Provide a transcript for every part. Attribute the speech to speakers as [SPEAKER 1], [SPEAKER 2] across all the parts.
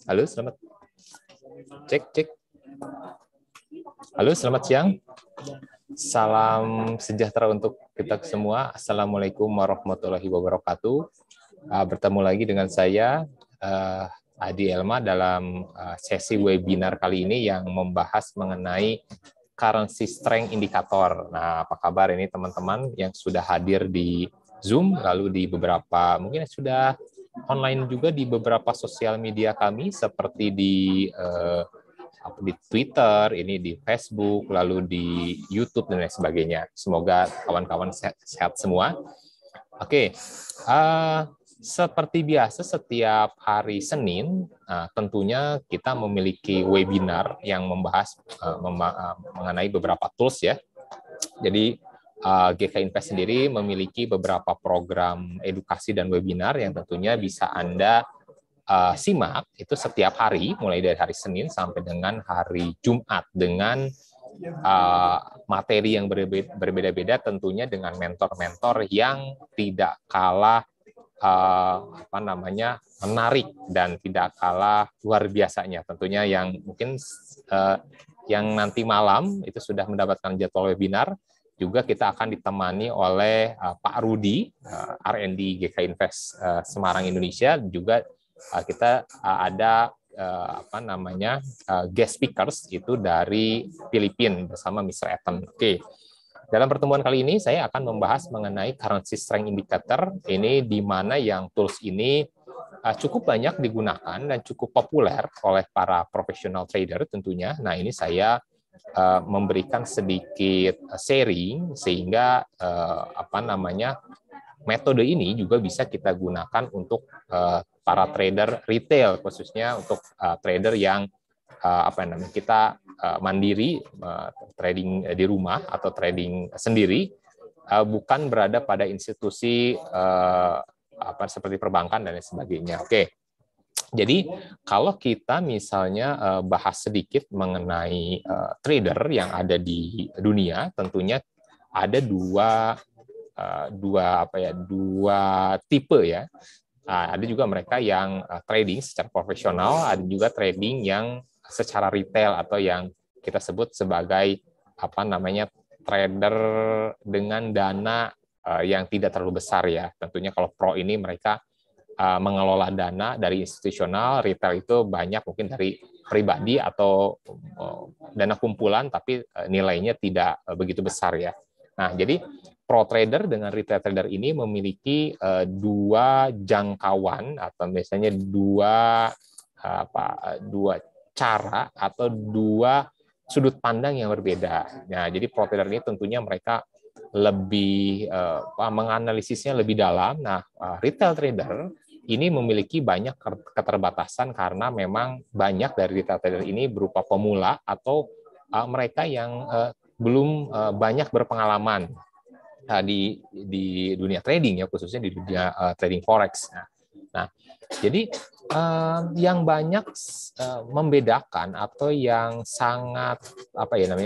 [SPEAKER 1] Halo, selamat cek cek. Halo, selamat siang. Salam sejahtera untuk kita semua. Assalamualaikum warahmatullahi wabarakatuh. Bertemu lagi dengan saya Adi Elma dalam sesi webinar kali ini yang membahas mengenai currency strength indicator. Nah, apa kabar ini teman-teman yang sudah hadir di Zoom, lalu di beberapa mungkin sudah online juga di beberapa sosial media kami seperti di Twitter, ini di Facebook, lalu di YouTube dan lain sebagainya. Semoga kawan-kawan sehat semua. Oke, seperti biasa setiap hari Senin, tentunya kita memiliki webinar yang membahas mengenai beberapa tools ya. Jadi GK Invest sendiri memiliki beberapa program edukasi dan webinar yang tentunya bisa Anda simak itu setiap hari, mulai dari hari Senin sampai dengan hari Jumat dengan materi yang berbeda-beda, tentunya dengan mentor-mentor yang tidak kalah menarik dan tidak kalah luar biasanya. Tentunya yang mungkin yang nanti malam itu sudah mendapatkan jadwal webinar. Juga kita akan ditemani oleh Pak Rudi, R&D GK Invest Semarang Indonesia. Juga kita ada guest speakers itu dari Filipina bersama Mr. Ethan. Oke. Dalam pertemuan kali ini saya akan membahas mengenai currency strength indicator. Ini di mana yang tools ini cukup banyak digunakan dan cukup populer oleh para professional trader tentunya. Nah, ini saya memberikan sedikit sharing sehingga metode ini juga bisa kita gunakan untuk para trader retail, khususnya untuk trader yang kita mandiri, trading di rumah atau trading sendiri, bukan berada pada institusi seperti perbankan dan lain sebagainya. Oke. Jadi kalau kita misalnya bahas sedikit mengenai trader yang ada di dunia, tentunya ada dua tipe ya. Ada juga mereka yang trading secara profesional, ada juga trading yang secara retail atau yang kita sebut sebagai trader dengan dana yang tidak terlalu besar ya. Tentunya kalau pro ini mereka mengelola dana dari institusional, retail itu banyak mungkin dari pribadi atau dana kumpulan, tapi nilainya tidak begitu besar ya. Nah, jadi pro trader dengan retail trader ini memiliki dua jangkauan atau biasanya dua cara atau dua sudut pandang yang berbeda. Nah, jadi pro trader ini tentunya mereka lebih menganalisisnya lebih dalam. Nah, retail trader ini memiliki banyak keterbatasan karena memang banyak dari retail trader ini berupa pemula atau mereka yang belum banyak berpengalaman di dunia trading ya, khususnya di dunia trading forex. Nah, jadi yang banyak membedakan atau yang sangat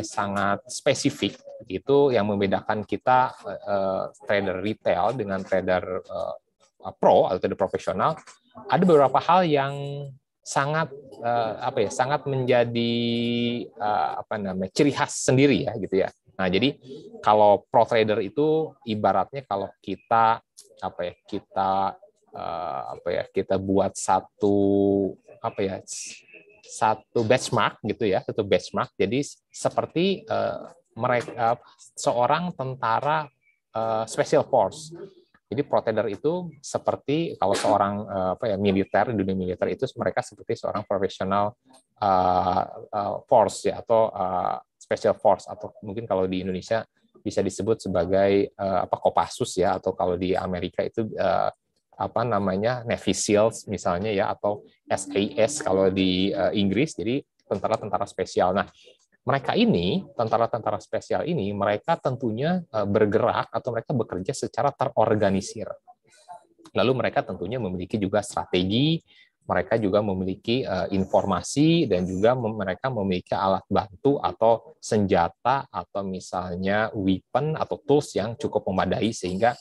[SPEAKER 1] sangat spesifik itu yang membedakan kita trader retail dengan trader pro atau trader profesional, ada beberapa hal yang sangat sangat menjadi ciri khas sendiri ya gitu ya. Nah, jadi kalau pro trader itu ibaratnya kalau kita kita buat satu benchmark gitu ya, satu benchmark. Jadi seperti mereka seorang tentara special force. Jadi pro trader itu seperti kalau seorang militer, di dunia militer itu mereka seperti seorang profesional force ya, atau special force, atau mungkin kalau di Indonesia bisa disebut sebagai Kopassus ya, atau kalau di Amerika itu Navy SEALs misalnya ya, atau SAS kalau di Inggris, jadi tentara-tentara spesial. Nah, mereka ini, tentara-tentara spesial ini, mereka tentunya bergerak atau mereka bekerja secara terorganisir. Lalu mereka tentunya memiliki juga strategi, mereka juga memiliki informasi, dan juga mereka memiliki alat bantu atau senjata atau misalnya weapon atau tools yang cukup memadai sehingga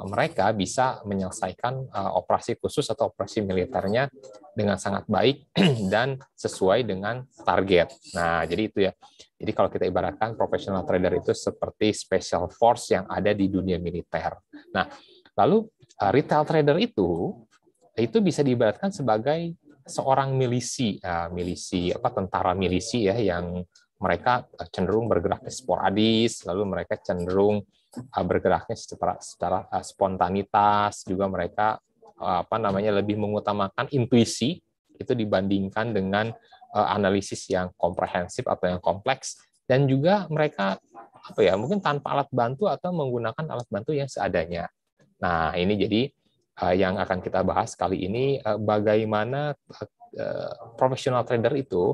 [SPEAKER 1] mereka bisa menyelesaikan operasi khusus atau operasi militernya dengan sangat baik dan sesuai dengan target. Nah, jadi itu ya. Jadi kalau kita ibaratkan professional trader itu seperti special force yang ada di dunia militer. Nah, lalu retail trader itu bisa diibaratkan sebagai seorang milisi, tentara milisi ya, yang mereka cenderung bergerak sporadis, lalu mereka cenderung bergeraknya secara spontanitas, juga mereka lebih mengutamakan intuisi itu dibandingkan dengan analisis yang komprehensif atau yang kompleks, dan juga mereka mungkin tanpa alat bantu atau menggunakan alat bantu yang seadanya. Nah, ini jadi yang akan kita bahas kali ini, bagaimana professional trader itu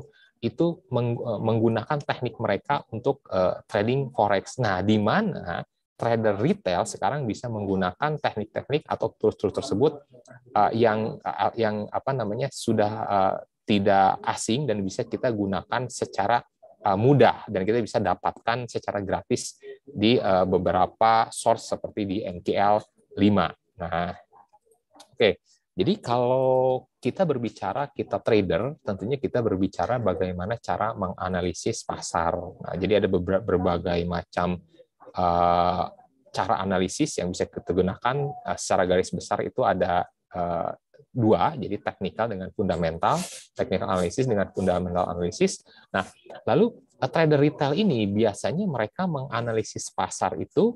[SPEAKER 1] menggunakan teknik mereka untuk trading forex. Nah, di mana trader retail sekarang bisa menggunakan teknik-teknik atau tools-tools tersebut yang sudah tidak asing dan bisa kita gunakan secara mudah dan kita bisa dapatkan secara gratis di beberapa source seperti di NQL 5. Nah, oke, jadi kalau kita trader, tentunya kita berbicara bagaimana cara menganalisis pasar. Nah, jadi ada berbagai macam cara analisis yang bisa kita gunakan. Secara garis besar itu ada dua, jadi teknikal dengan fundamental, technical analysis dengan fundamental analysis. Nah, lalu trader retail ini biasanya mereka menganalisis pasar itu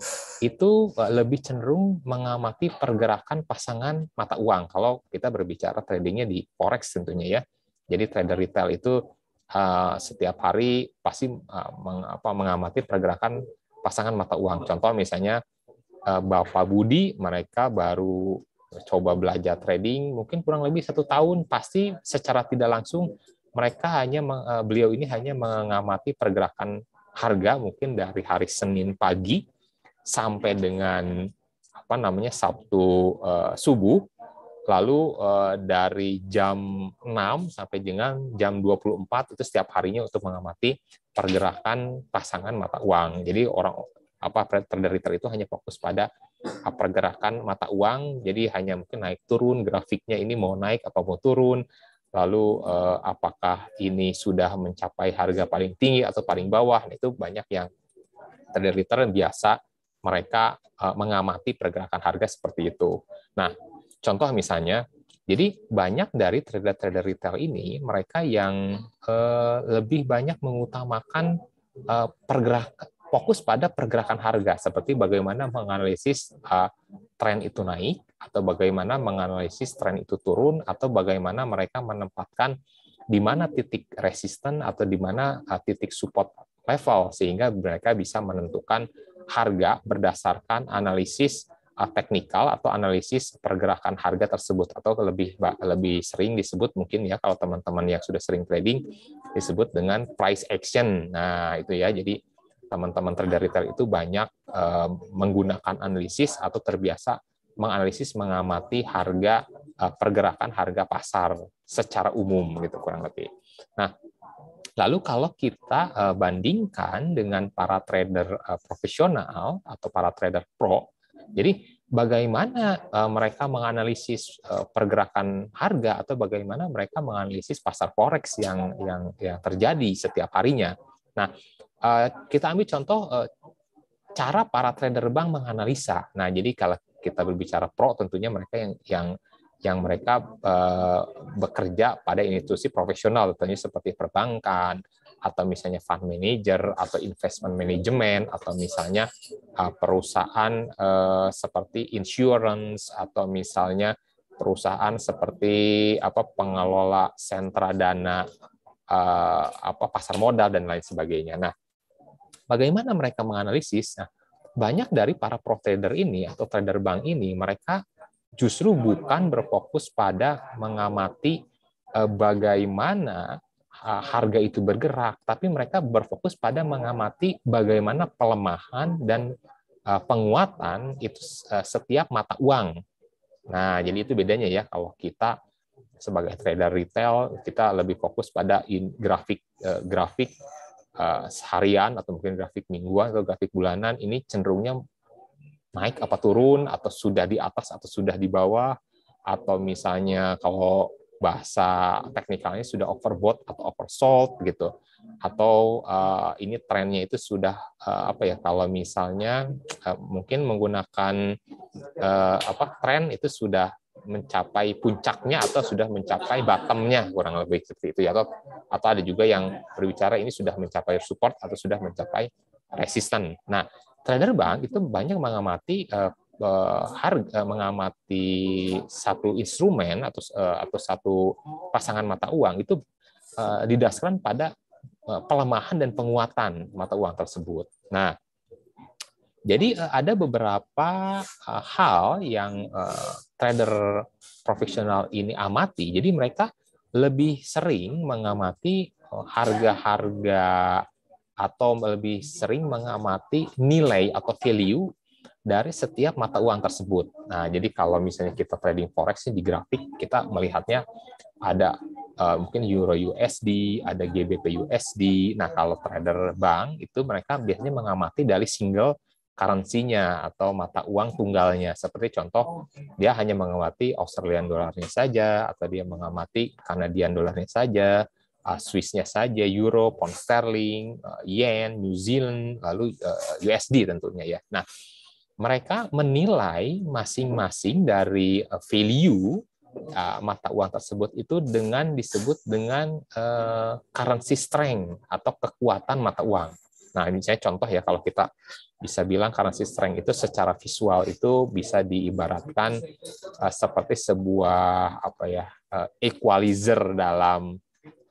[SPEAKER 1] lebih cenderung mengamati pergerakan pasangan mata uang. Kalau kita berbicara tradingnya di forex tentunya ya. Jadi trader retail itu setiap hari pasti mengamati pergerakan pasangan mata uang. Contoh misalnya Bapak Budi, mereka baru coba belajar trading mungkin kurang lebih 1 tahun, pasti secara tidak langsung beliau ini hanya mengamati pergerakan harga mungkin dari hari Senin pagi sampai dengan Sabtu subuh, lalu dari jam 6 sampai dengan jam 24 itu setiap harinya untuk mengamati pergerakan pasangan mata uang. Jadi trader retail itu hanya fokus pada pergerakan mata uang, jadi hanya mungkin naik turun, grafiknya ini mau naik atau mau turun, lalu apakah ini sudah mencapai harga paling tinggi atau paling bawah. Itu banyak yang trader retail biasa mereka mengamati pergerakan harga seperti itu. Nah, contoh misalnya, jadi banyak dari trader-trader retail ini mereka yang lebih banyak mengutamakan fokus pada pergerakan harga, seperti bagaimana menganalisis tren itu naik, atau bagaimana menganalisis tren itu turun, atau bagaimana mereka menempatkan di mana titik resisten atau di mana titik support level, sehingga mereka bisa menentukan harga berdasarkan analisis teknikal atau analisis pergerakan harga tersebut, atau lebih sering disebut mungkin ya kalau teman-teman yang sudah sering trading disebut dengan price action. Nah, itu ya, jadi teman-teman trader retail itu banyak menggunakan analisis atau terbiasa mengamati harga pergerakan harga pasar secara umum gitu kurang lebih. Nah, lalu kalau kita bandingkan dengan para trader profesional atau para trader pro, jadi bagaimana mereka menganalisis pergerakan harga atau bagaimana mereka menganalisis pasar forex yang terjadi setiap harinya. Nah, kita ambil contoh cara para trader bank menganalisa. Nah, jadi kalau kita berbicara pro, tentunya mereka yang mereka bekerja pada institusi profesional, tentunya seperti perbankan, atau misalnya fund manager, atau investment management, atau misalnya perusahaan seperti insurance, atau misalnya perusahaan seperti pengelola sentra dana pasar modal dan lain sebagainya. Nah, bagaimana mereka menganalisis? Nah, banyak dari para pro trader ini atau trader bank ini, mereka justru bukan berfokus pada mengamati bagaimana harga itu bergerak, tapi mereka berfokus pada mengamati bagaimana pelemahan dan penguatan itu setiap mata uang. Nah, jadi itu bedanya ya. Kalau kita sebagai trader retail, kita lebih fokus pada grafik harian atau mungkin grafik mingguan atau grafik bulanan. Ini cenderungnya naik apa turun, atau sudah di atas atau sudah di bawah, atau misalnya kalau bahasa teknikalnya sudah overbought atau oversold gitu, atau ini trennya itu sudah apa ya, kalau misalnya mungkin menggunakan tren itu sudah mencapai puncaknya atau sudah mencapai bottomnya, kurang lebih seperti itu ya, atau ada juga yang berbicara ini sudah mencapai support atau sudah mencapai resisten. Nah, trader bank itu banyak mengamati harga, mengamati satu instrumen atau satu pasangan mata uang itu didasarkan pada pelemahan dan penguatan mata uang tersebut. Nah, jadi ada beberapa hal yang trader profesional ini amati. Jadi mereka lebih sering mengamati harga-harga atau lebih sering mengamati nilai atau value dari setiap mata uang tersebut. Nah, jadi kalau misalnya kita trading forex di grafik, kita melihatnya ada mungkin Euro USD, ada GBP USD. Nah, kalau trader bank itu mereka biasanya mengamati dari single currency-nya atau mata uang tunggalnya. Seperti contoh, dia hanya mengamati Australian dollarnya saja, atau dia mengamati Canadian dollarnya saja, Swiss-nya saja, Euro, Pound Sterling, Yen, New Zealand, lalu USD tentunya ya. Nah, mereka menilai masing-masing dari value mata uang tersebut itu dengan disebut dengan currency strength atau kekuatan mata uang. Nah, misalnya contoh ya, kalau kita bisa bilang currency strength itu secara visual itu bisa diibaratkan seperti sebuah equalizer dalam,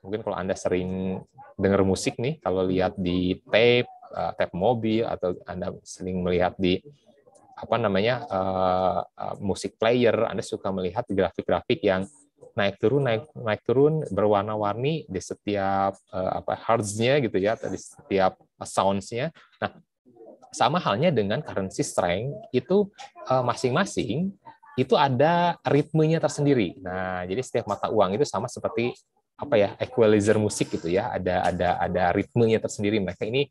[SPEAKER 1] mungkin kalau Anda sering dengar musik nih, kalau lihat di tape mobil, atau Anda sering melihat di musik player, Anda suka melihat grafik-grafik yang naik turun berwarna-warni di setiap hertz-nya gitu ya, atau di setiap sounds-nya. Nah, sama halnya dengan currency strength itu masing-masing itu ada ritmenya tersendiri. Nah, jadi setiap mata uang itu sama seperti equalizer musik gitu ya, ada ritmenya tersendiri. Mereka ini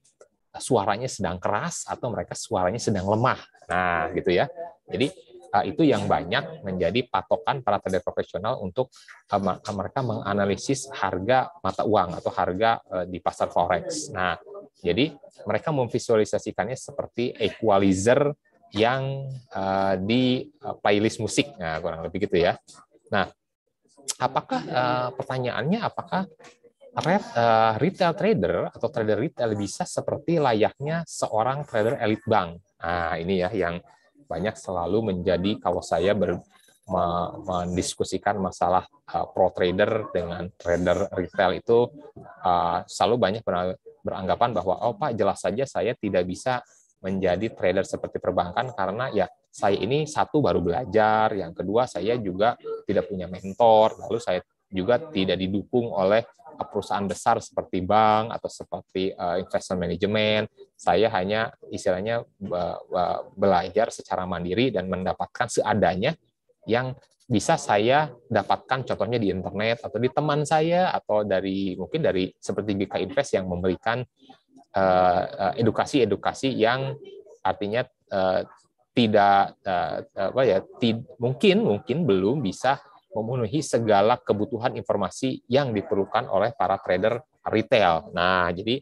[SPEAKER 1] suaranya sedang keras atau mereka suaranya sedang lemah. Nah, gitu ya. Jadi itu yang banyak menjadi patokan para trader profesional untuk mereka menganalisis harga mata uang atau harga di pasar forex. Nah, jadi mereka memvisualisasikannya seperti equalizer yang di playlist musik. Nah, kurang lebih gitu ya. Nah, pertanyaannya apakah retail trader atau trader retail bisa seperti layaknya seorang trader elite bank? Nah, ini ya yang banyak selalu menjadi, kalau saya mendiskusikan masalah pro trader dengan trader retail itu selalu banyak beranggapan bahwa Pak, jelas saja saya tidak bisa menjadi trader seperti perbankan karena ya saya ini satu baru belajar, yang kedua saya juga tidak punya mentor, lalu saya juga tidak didukung oleh perusahaan besar seperti bank atau seperti investment management. Saya hanya istilahnya belajar secara mandiri dan mendapatkan seadanya yang bisa saya dapatkan, contohnya di internet atau di teman saya atau mungkin dari seperti GK Invest yang memberikan edukasi-edukasi yang artinya tidak mungkin belum bisa memenuhi segala kebutuhan informasi yang diperlukan oleh para trader retail. Nah, jadi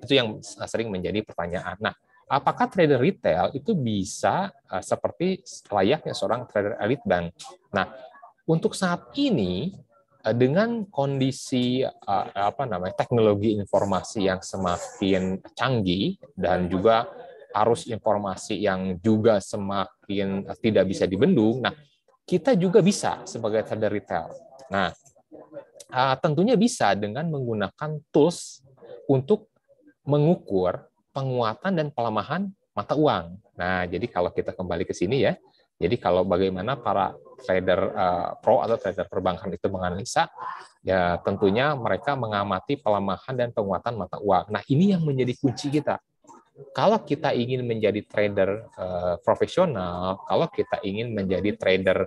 [SPEAKER 1] itu yang sering menjadi pertanyaan. Nah, apakah trader retail itu bisa seperti layaknya seorang trader elite bank? Nah, untuk saat ini dengan kondisi teknologi informasi yang semakin canggih dan juga arus informasi yang juga semakin tidak bisa dibendung, nah kita juga bisa sebagai trader retail. Nah, tentunya bisa dengan menggunakan tools untuk mengukur penguatan dan pelemahan mata uang. Nah, jadi kalau kita kembali ke sini ya, jadi kalau bagaimana para trader pro atau trader perbankan itu menganalisa, ya tentunya mereka mengamati pelemahan dan penguatan mata uang. Nah, ini yang menjadi kunci kita. Kalau kita ingin menjadi trader profesional, kalau kita ingin menjadi trader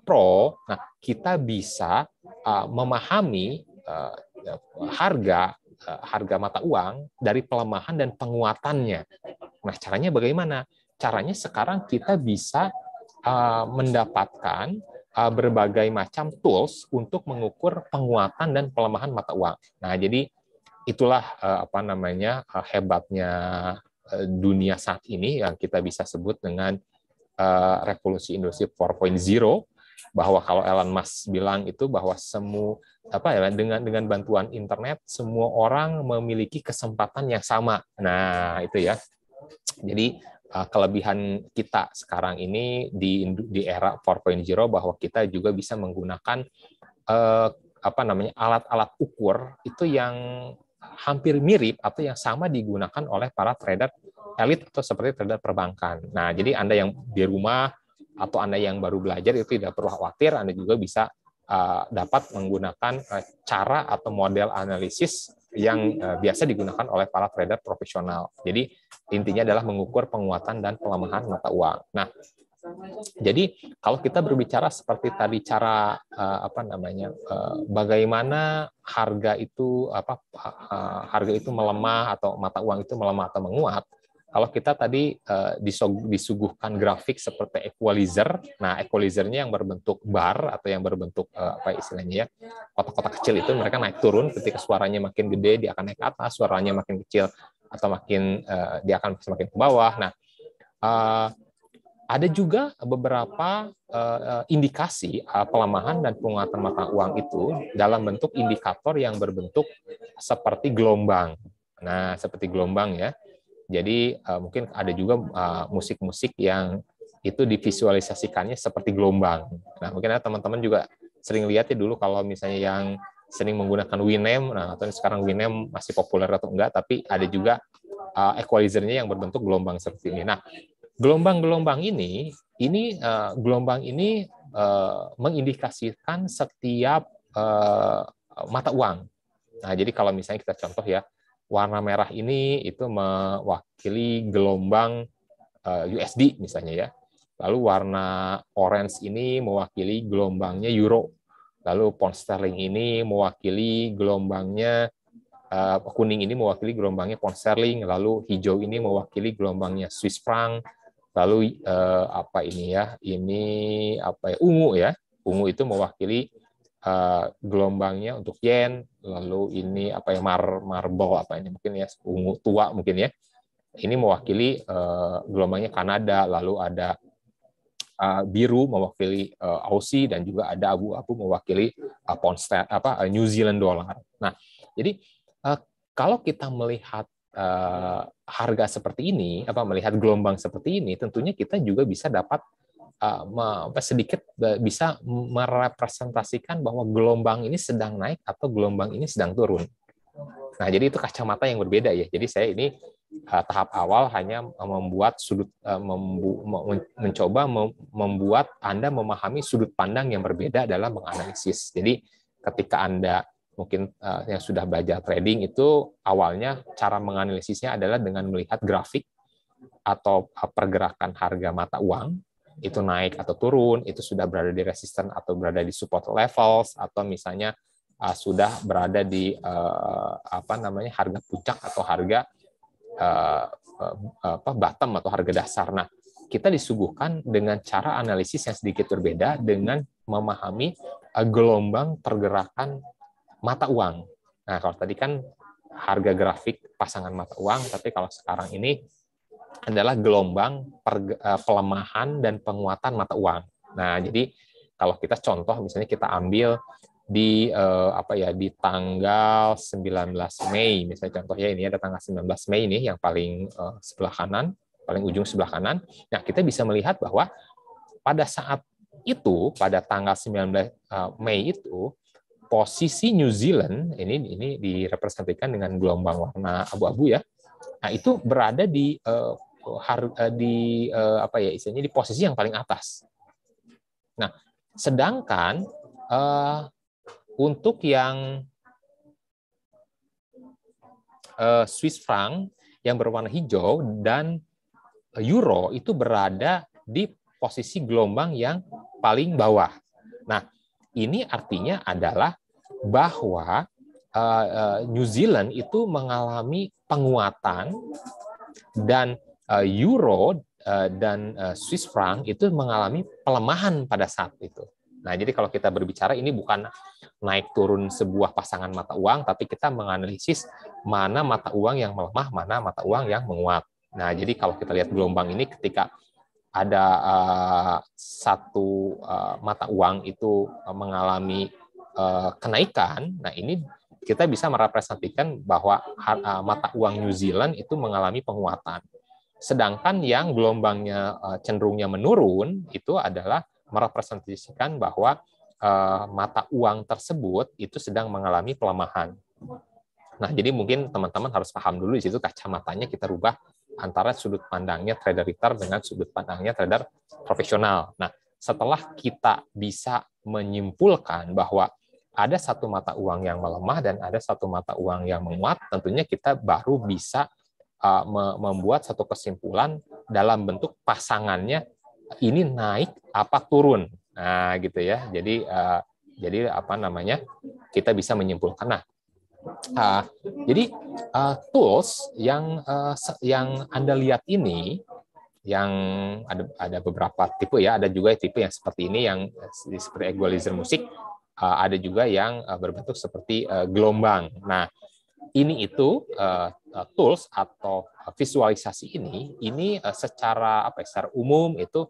[SPEAKER 1] pro, nah kita bisa memahami harga mata uang dari pelemahan dan penguatannya. Nah, caranya bagaimana? caranya sekarang kita bisa mendapatkan berbagai macam tools untuk mengukur penguatan dan pelemahan mata uang. Nah, jadi itulah hebatnya dunia saat ini yang kita bisa sebut dengan revolusi industri 4.0, bahwa kalau Elon Musk bilang itu bahwa dengan bantuan internet semua orang memiliki kesempatan yang sama. Nah, itu ya. Jadi kelebihan kita sekarang ini di era 4.0 bahwa kita juga bisa menggunakan alat-alat ukur itu yang hampir mirip atau yang sama digunakan oleh para trader elit atau seperti trader perbankan. Nah, jadi Anda yang di rumah atau Anda yang baru belajar itu tidak perlu khawatir, Anda juga bisa dapat menggunakan cara atau model analisis yang biasa digunakan oleh para trader profesional. Jadi intinya adalah mengukur penguatan dan pelemahan mata uang. Nah, jadi kalau kita berbicara seperti tadi cara bagaimana harga itu melemah atau mata uang itu melemah atau menguat. Kalau kita tadi disuguhkan grafik seperti equalizer, nah equalizernya yang berbentuk bar atau yang berbentuk istilahnya ya, kotak-kotak kecil itu mereka naik turun, ketika suaranya makin gede dia akan naik ke atas, suaranya makin kecil atau makin dia akan semakin ke bawah. Nah, ada juga beberapa indikasi pelemahan dan penguatan mata uang itu dalam bentuk indikator yang berbentuk seperti gelombang. Nah, seperti gelombang ya. Jadi mungkin ada juga musik-musik yang itu divisualisasikannya seperti gelombang. Nah, mungkin teman-teman juga sering lihat ya dulu kalau misalnya yang sering menggunakan Winamp, nah atau sekarang Winamp masih populer atau enggak, tapi ada juga equalizer-nya yang berbentuk gelombang seperti ini. Nah, gelombang-gelombang ini mengindikasikan setiap mata uang. Nah, jadi kalau misalnya kita contoh ya, warna merah ini itu mewakili gelombang USD misalnya ya. Lalu warna orange ini mewakili gelombangnya euro. Lalu pound sterling ini mewakili gelombangnya kuning ini mewakili gelombangnya pound sterling, lalu hijau ini mewakili gelombangnya Swiss franc. Lalu ungu ya. Ungu itu mewakili gelombangnya untuk yen, lalu ini marble mungkin ya, ungu tua mungkin ya. Ini mewakili gelombangnya Kanada, lalu ada biru mewakili Aussie dan juga ada abu-abu mewakili New Zealand dollar. Nah, jadi kalau kita melihat harga seperti ini, melihat gelombang seperti ini, tentunya kita juga bisa dapat sedikit bisa merepresentasikan bahwa gelombang ini sedang naik atau gelombang ini sedang turun. Nah, jadi itu kacamata yang berbeda ya. Jadi saya ini tahap awal hanya mencoba membuat Anda memahami sudut pandang yang berbeda dalam menganalisis. Jadi ketika Anda mungkin yang sudah belajar trading itu awalnya cara menganalisisnya adalah dengan melihat grafik atau pergerakan harga mata uang, itu naik atau turun, itu sudah berada di resisten atau berada di support levels, atau misalnya sudah berada di harga puncak atau harga bottom atau harga dasar. Nah, kita disuguhkan dengan cara analisis yang sedikit berbeda dengan memahami gelombang pergerakan mata uang. Nah, kalau tadi kan harga grafik pasangan mata uang, tapi kalau sekarang ini adalah gelombang pelemahan dan penguatan mata uang. Nah, jadi kalau kita contoh misalnya kita ambil di di tanggal 19 Mei, misalnya contohnya ini ada tanggal 19 Mei ini yang paling sebelah kanan, paling ujung sebelah kanan. Nah, kita bisa melihat bahwa pada saat itu, pada tanggal 19 Mei itu, posisi New Zealand ini direpresentasikan dengan gelombang warna abu-abu ya. Nah, itu berada di di posisi yang paling atas. Nah, sedangkan untuk yang Swiss franc yang berwarna hijau dan euro itu berada di posisi gelombang yang paling bawah. Nah, ini artinya adalah bahwa New Zealand itu mengalami penguatan dan euro Swiss franc itu mengalami pelemahan pada saat itu. Nah, jadi kalau kita berbicara ini bukan naik turun sebuah pasangan mata uang, tapi kita menganalisis mana mata uang yang melemah, mana mata uang yang menguat. Nah, jadi kalau kita lihat gelombang ini ketika ada satu mata uang itu mengalami kenaikan, nah ini kita bisa merepresentasikan bahwa mata uang New Zealand itu mengalami penguatan. Sedangkan yang gelombangnya cenderungnya menurun itu adalah merepresentasikan bahwa mata uang tersebut itu sedang mengalami pelemahan. Nah, jadi mungkin teman-teman harus paham dulu di situ kacamatanya kita rubah antara sudut pandangnya trader retail dengan sudut pandangnya trader profesional. Nah, setelah kita bisa menyimpulkan bahwa ada satu mata uang yang melemah dan ada satu mata uang yang menguat, tentunya kita baru bisa membuat satu kesimpulan dalam bentuk pasangannya ini naik apa turun. Nah, gitu ya. Jadi apa namanya? Kita bisa menyimpulkan. Nah, jadi tools yang Anda lihat ini yang ada beberapa tipe ya, ada juga tipe yang seperti ini yang seperti equalizer musik, ada juga yang berbentuk seperti gelombang. Nah, ini itu tools atau visualisasi ini secara umum itu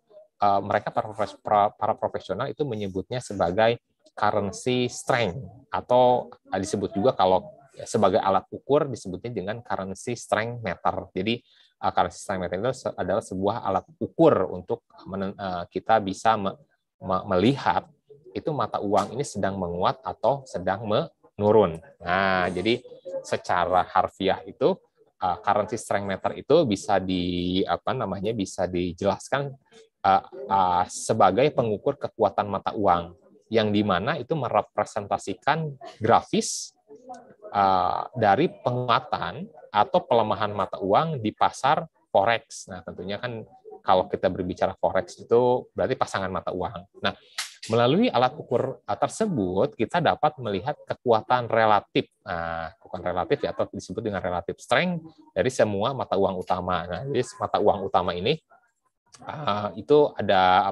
[SPEAKER 1] mereka para profesional itu menyebutnya sebagai currency strength atau disebut juga kalau sebagai alat ukur disebutnya dengan currency strength meter. Jadi currency strength meter itu adalah sebuah alat ukur untuk kita bisa melihat itu mata uang ini sedang menguat atau sedang menurun. Nah, jadi secara harfiah itu currency strength meter itu bisa bisa dijelaskan sebagai pengukur kekuatan mata uang yang dimana itu merepresentasikan grafis dari penguatan atau pelemahan mata uang di pasar forex. Nah, tentunya kan kalau kita berbicara forex itu berarti pasangan mata uang. Nah, melalui alat ukur tersebut kita dapat melihat kekuatan relatif. Nah, kekuatan relatif ya, atau disebut dengan relative strength dari semua mata uang utama. Nah, jadi mata uang utama ini itu ada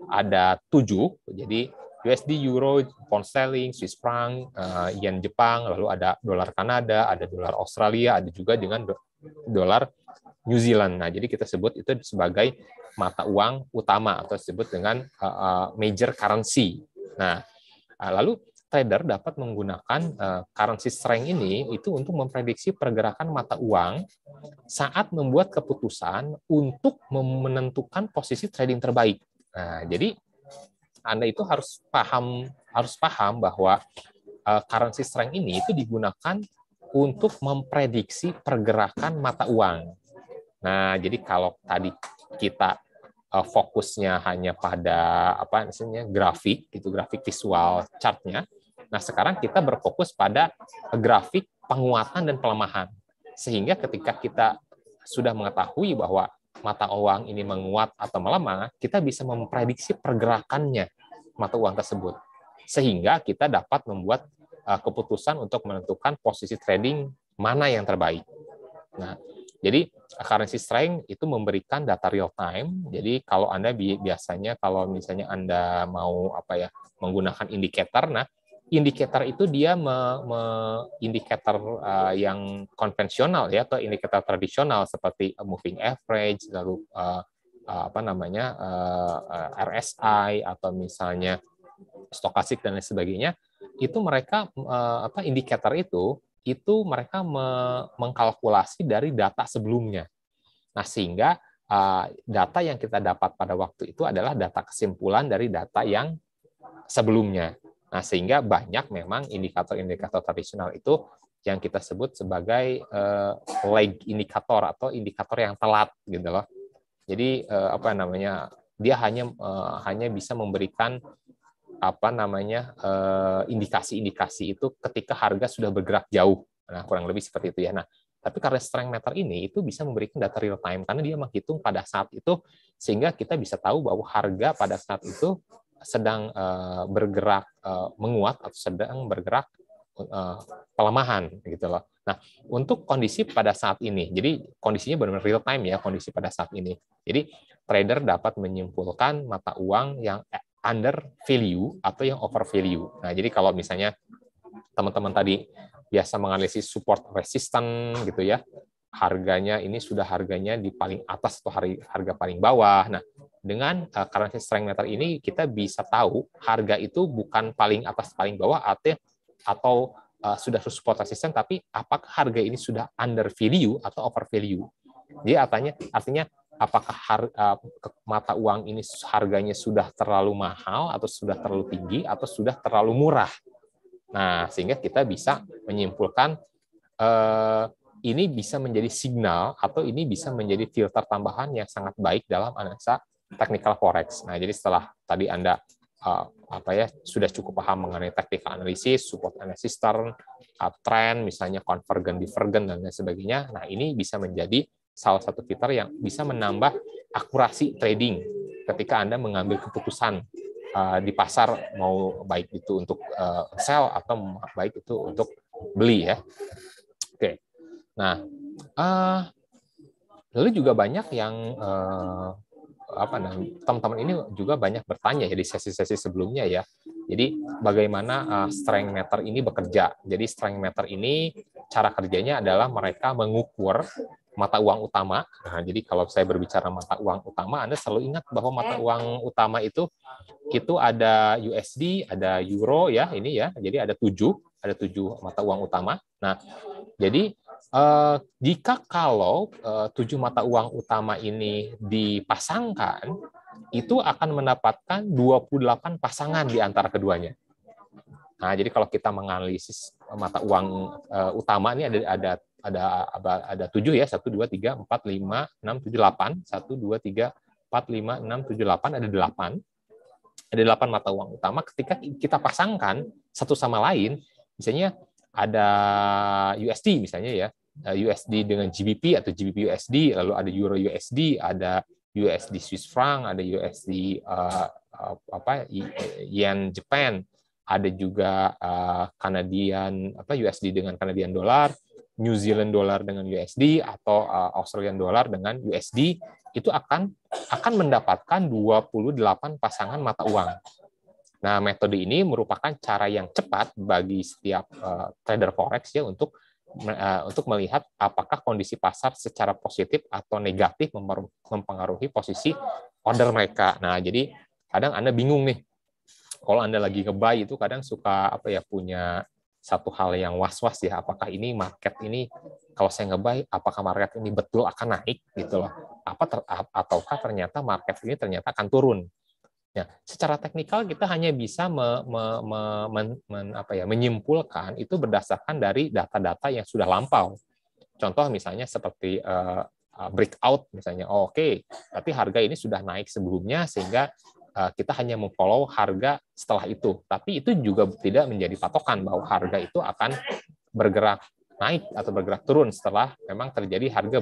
[SPEAKER 1] ada 7. Jadi USD, Euro, Pound Sterling, Swiss franc, Yen Jepang, lalu ada dolar Kanada, ada dolar Australia, ada juga dengan dolar New Zealand. Nah, jadi kita sebut itu sebagai mata uang utama atau disebut dengan major currency. Nah, lalu trader dapat menggunakan currency strength ini itu untuk memprediksi pergerakan mata uang saat membuat keputusan untuk menentukan posisi trading terbaik. Nah, jadi Anda itu harus paham bahwa currency strength ini itu digunakan untuk memprediksi pergerakan mata uang. Nah, jadi kalau tadi kita fokusnya hanya pada grafik visual chartnya. Nah, sekarang kita berfokus pada grafik penguatan dan pelemahan. Sehingga ketika kita sudah mengetahui bahwa mata uang ini menguat atau melemah, kita bisa memprediksi pergerakannya mata uang tersebut. Sehingga kita dapat membuat keputusan untuk menentukan posisi trading mana yang terbaik. Nah, jadi currency strength itu memberikan data real time. Jadi kalau Anda biasanya kalau misalnya Anda mau menggunakan indikator, nah indikator itu dia indikator yang konvensional ya atau indikator tradisional seperti moving average, lalu RSI atau misalnya stokastik dan lain sebagainya. Itu mereka indikator itu mereka mengkalkulasi dari data sebelumnya. Nah, sehingga data yang kita dapat pada waktu itu adalah data kesimpulan dari data yang sebelumnya. Nah, sehingga banyak memang indikator-indikator tradisional itu yang kita sebut sebagai lag indikator atau indikator yang telat gitu loh. Jadi dia hanya bisa memberikan indikasi-indikasi itu ketika harga sudah bergerak jauh. Nah, kurang lebih seperti itu ya. Nah, tapi karena strength meter ini itu bisa memberikan data real time karena dia menghitung pada saat itu sehingga kita bisa tahu bahwa harga pada saat itu sedang bergerak menguat atau sedang bergerak pelemahan gitu loh. Nah, untuk kondisi pada saat ini, jadi kondisinya benar-benar real time ya, kondisi pada saat ini. Jadi trader dapat menyimpulkan mata uang yang under value atau yang over value. Nah, jadi kalau misalnya teman-teman tadi biasa menganalisis support resistance gitu ya, harganya ini sudah harganya di paling atas atau harga paling bawah. Nah, dengan currency strength meter ini kita bisa tahu harga itu bukan paling atas paling bawah atau sudah support resistance, tapi apakah harga ini sudah under value atau over value. Jadi artinya apakah mata uang ini harganya sudah terlalu mahal atau sudah terlalu tinggi atau sudah terlalu murah. Nah, sehingga kita bisa menyimpulkan ini bisa menjadi signal atau ini bisa menjadi filter tambahan yang sangat baik dalam analisa technical forex. Nah, jadi setelah tadi Anda sudah cukup paham mengenai technical analysis, support analysis, turn, trend, misalnya convergent, divergent, dan lain sebagainya. Nah, ini bisa menjadi salah satu fitur yang bisa menambah akurasi trading ketika Anda mengambil keputusan di pasar, mau baik itu untuk sell atau baik itu untuk beli ya. Oke. Nah, lalu juga banyak yang teman-teman ini juga banyak bertanya ya di sesi-sesi sebelumnya ya. Jadi bagaimana strength meter ini bekerja? Jadi strength meter ini cara kerjanya adalah mereka mengukur mata uang utama. Nah, jadi kalau saya berbicara mata uang utama, Anda selalu ingat bahwa mata uang utama itu ada USD, ada Euro ya, ini ya. Jadi ada 7 mata uang utama. Nah, jadi jika kalau 7 mata uang utama ini dipasangkan, itu akan mendapatkan 28 pasangan di antara keduanya. Nah, jadi kalau kita menganalisis mata uang utama ini ada 7 ya, 1 2 3 4 5 6 7 8, 1 2 3 4 5 6 7 8, ada 8. Ada 8 mata uang utama. Ketika kita pasangkan satu sama lain, misalnya ada USD misalnya ya, USD dengan GBP atau GBP USD, lalu ada Euro USD, ada USD Swiss franc, ada USD Yen Japan, ada juga Canadian USD dengan Canadian dollar, New Zealand dollar dengan USD, atau Australian dollar dengan USD, itu akan mendapatkan 28 pasangan mata uang. Nah, metode ini merupakan cara yang cepat bagi setiap trader forex ya untuk melihat apakah kondisi pasar secara positif atau negatif mempengaruhi posisi order mereka. Nah, jadi kadang Anda bingung nih, kalau Anda lagi nge-buy itu kadang suka punya satu hal yang was-was ya, apakah ini market ini, kalau saya nge-buy, apakah market ini betul akan naik gitu loh, ataukah ternyata market ini ternyata akan turun. Ya, secara teknikal kita hanya bisa menyimpulkan itu berdasarkan dari data-data yang sudah lampau. Contoh misalnya seperti breakout misalnya, oke, tapi harga ini sudah naik sebelumnya sehingga kita hanya memfollow harga setelah itu. Tapi itu juga tidak menjadi patokan bahwa harga itu akan bergerak naik atau bergerak turun setelah memang terjadi harga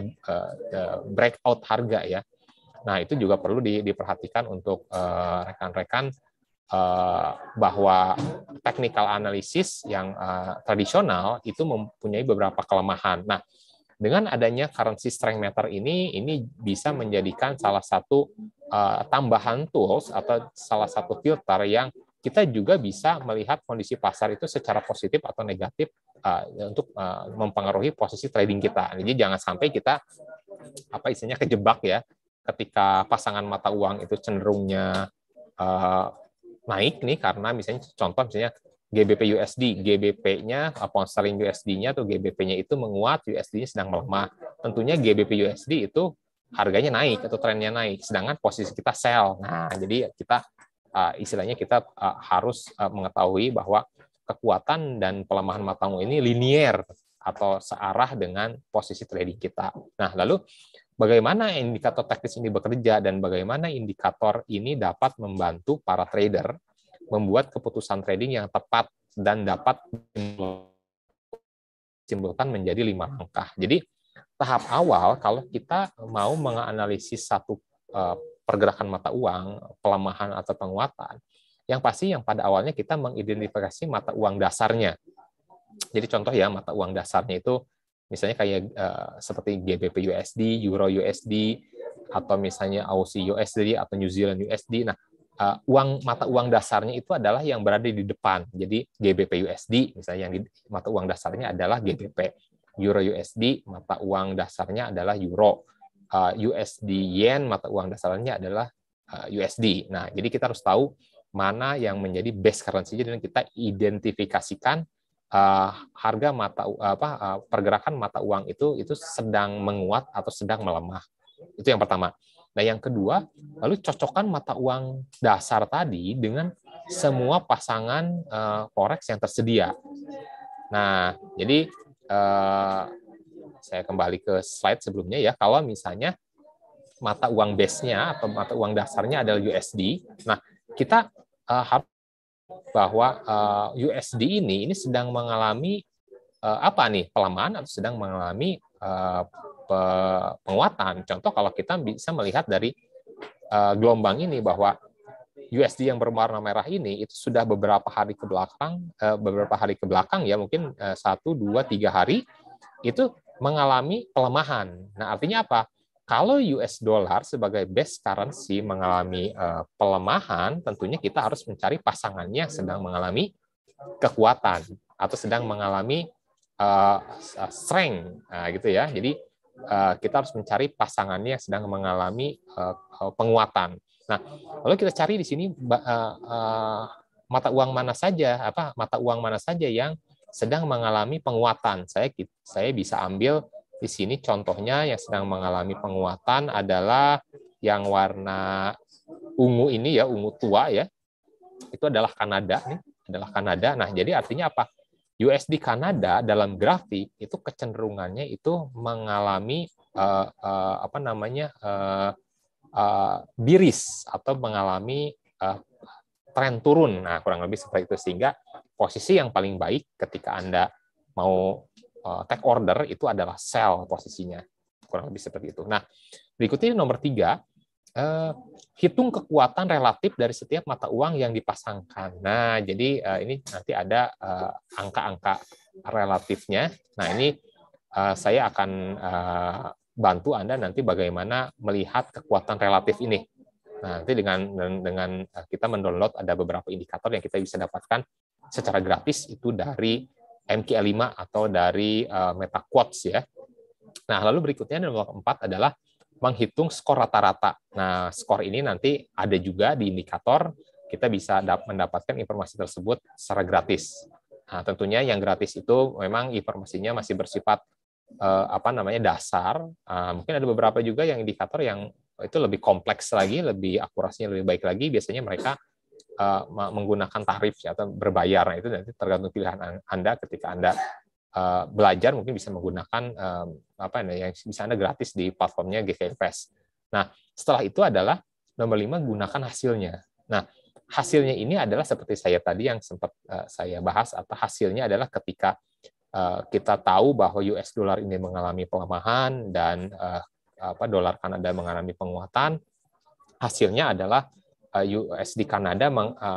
[SPEAKER 1] breakout harga ya. Nah, itu juga perlu diperhatikan untuk rekan-rekan bahwa technical analysis yang tradisional itu mempunyai beberapa kelemahan. Nah, dengan adanya currency strength meter ini bisa menjadikan salah satu tambahan tools atau salah satu filter yang kita juga bisa melihat kondisi pasar itu secara positif atau negatif untuk mempengaruhi posisi trading kita. Jadi jangan sampai kita istilahnya kejebak ya, ketika pasangan mata uang itu cenderungnya naik nih karena misalnya GBP USD, GBP-nya pound sterling USD-nya atau GBP-nya itu menguat, USD-nya sedang melemah. Tentunya GBP USD itu harganya naik atau trennya naik, sedangkan posisi kita sell. Nah, jadi kita istilahnya kita harus mengetahui bahwa kekuatan dan pelemahan mata uang ini linier atau searah dengan posisi trading kita. Nah, lalu bagaimana indikator teknis ini bekerja dan bagaimana indikator ini dapat membantu para trader membuat keputusan trading yang tepat dan dapat disimpulkan menjadi 5 langkah. Jadi tahap awal kalau kita mau menganalisis satu pergerakan mata uang, pelemahan atau penguatan, yang pasti yang pada awalnya kita mengidentifikasi mata uang dasarnya. Jadi contoh ya, mata uang dasarnya itu misalnya kayak seperti GBP USD, Euro USD, atau misalnya Aussie USD atau New Zealand USD. Nah, mata uang dasarnya itu adalah yang berada di depan. Jadi GBP USD misalnya yang mata uang dasarnya adalah GBP. Euro USD mata uang dasarnya adalah euro. USD yen mata uang dasarnya adalah USD. Nah, jadi kita harus tahu mana yang menjadi base currency dan kita identifikasikan harga pergerakan mata uang itu sedang menguat atau sedang melemah. Itu yang pertama. Nah, yang kedua, lalu cocokkan mata uang dasar tadi dengan semua pasangan forex yang tersedia. Nah, jadi saya kembali ke slide sebelumnya ya. Kalau misalnya mata uang base-nya atau mata uang dasarnya adalah USD, nah kita harus bahwa USD ini sedang mengalami pelemahan atau sedang mengalami penguatan. Contoh kalau kita bisa melihat dari gelombang ini bahwa USD yang berwarna merah ini itu sudah beberapa hari ke belakang ya, mungkin 1, 2, 3 hari itu mengalami pelemahan. Nah, artinya apa? Kalau US dollar sebagai base currency mengalami pelemahan, tentunya kita harus mencari pasangannya yang sedang mengalami kekuatan atau sedang mengalami strength, gitu ya. Jadi kita harus mencari pasangannya yang sedang mengalami penguatan. Nah, lalu kita cari di sini mata uang mana saja yang sedang mengalami penguatan. Saya bisa ambil di sini contohnya yang sedang mengalami penguatan adalah yang warna ungu ini ya, ungu tua ya. Itu adalah Kanada nih, adalah Kanada. Nah, jadi artinya apa? USD Kanada dalam grafik itu kecenderungannya itu mengalami biris atau mengalami tren turun. Nah, kurang lebih seperti itu, sehingga posisi yang paling baik ketika Anda mau take order itu adalah sell posisinya. Kurang lebih seperti itu. Nah, berikutnya nomor 3, hitung kekuatan relatif dari setiap mata uang yang dipasangkan. Nah, jadi ini nanti ada angka-angka relatifnya. Nah, ini saya akan bantu Anda nanti bagaimana melihat kekuatan relatif ini. Nah, nanti dengan kita mendownload ada beberapa indikator yang kita bisa dapatkan secara gratis itu dari MQL5 atau dari MetaQuotes ya. Nah, lalu berikutnya nomor 4 adalah menghitung skor rata-rata. Nah, skor ini nanti ada juga di indikator, kita bisa mendapatkan informasi tersebut secara gratis. Nah, tentunya yang gratis itu memang informasinya masih bersifat dasar. Mungkin ada beberapa juga yang indikator yang itu lebih kompleks lagi, lebih akurasinya lebih baik lagi. Biasanya mereka menggunakan tarif atau berbayar. Nah, itu nanti tergantung pilihan Anda ketika Anda belajar, mungkin bisa menggunakan yang bisa Anda gratis di platformnya GK Invest. Nah, setelah itu adalah nomor 5, gunakan hasilnya. Nah, hasilnya ini adalah seperti saya tadi yang sempat saya bahas, atau hasilnya adalah ketika kita tahu bahwa US dollar ini mengalami pelemahan dan dolar Kanada mengalami penguatan, hasilnya adalah USD Kanada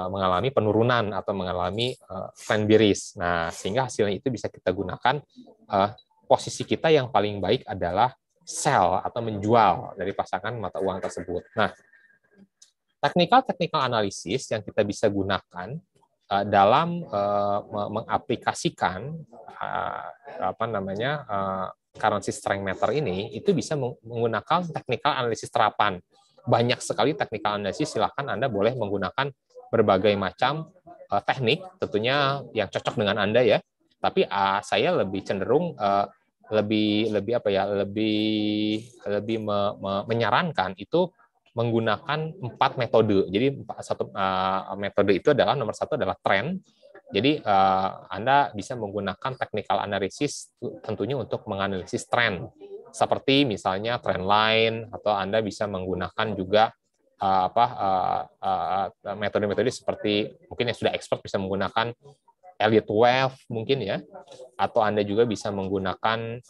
[SPEAKER 1] mengalami penurunan atau mengalami trend bearish. Nah, sehingga hasilnya itu bisa kita gunakan. Posisi kita yang paling baik adalah sell atau menjual dari pasangan mata uang tersebut. Nah, technical analysis yang kita bisa gunakan dalam mengaplikasikan currency strength meter ini, itu bisa menggunakan technical analysis terapan. Banyak sekali technical analysis, silakan Anda boleh menggunakan berbagai macam teknik, tentunya yang cocok dengan Anda ya. Tapi saya lebih cenderung menyarankan itu menggunakan 4 metode. Jadi satu metode itu adalah nomor 1 adalah trend. Jadi Anda bisa menggunakan technical analysis tentunya untuk menganalisis tren. Seperti misalnya trend line, atau Anda bisa menggunakan juga metode-metode seperti mungkin yang sudah expert bisa menggunakan Elliott Wave mungkin ya, atau Anda juga bisa menggunakan